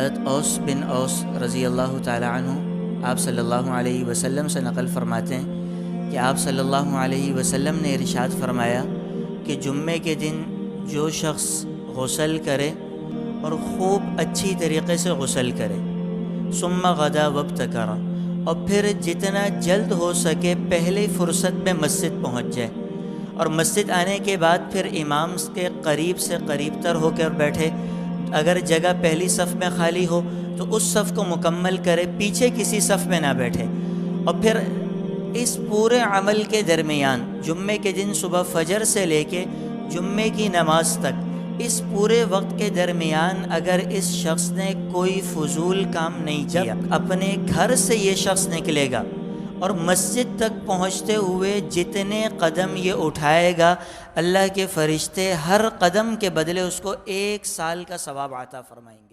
हज़रत औस बिन औस रज़ी अल्लाह ताला अन्हु आप सल्लल्लाहु अलैहि वसल्लम से नक़ल फ़रमाते हैं कि आप सल्लल्लाहु अलैहि वसल्लम ने इरशाद फ़रमाया कि जुम्मे के दिन जो शख्स गुस्ल करे और ख़ूब अच्छी तरीक़े से गुस्ल करे, सुम्मा गदा वब्तकरा, और फिर जितना जल्द हो सके पहले फ़ुर्सत में मस्जिद पहुँच जाए, और मस्जिद आने के बाद फिर इमाम के करीब से करीब तर होकर बैठे। अगर जगह पहली सफ़ में खाली हो तो उस सफ़ को मुकम्मल करे, पीछे किसी सफ़ में ना बैठे। और फिर इस पूरे अमल के दरमियान जुम्मे के दिन सुबह फजर से लेके जुम्मे की नमाज तक, इस पूरे वक्त के दरमियान अगर इस शख्स ने कोई फ़ुजूल काम नहीं किया, अपने घर से ये शख्स निकलेगा और मस्जिद तक पहुँचते हुए जितने कदम ये उठाएगा, अल्लाह के फ़रिश्ते हर कदम के बदले उसको 1 साल का सवाब अता फ़रमाएंगे।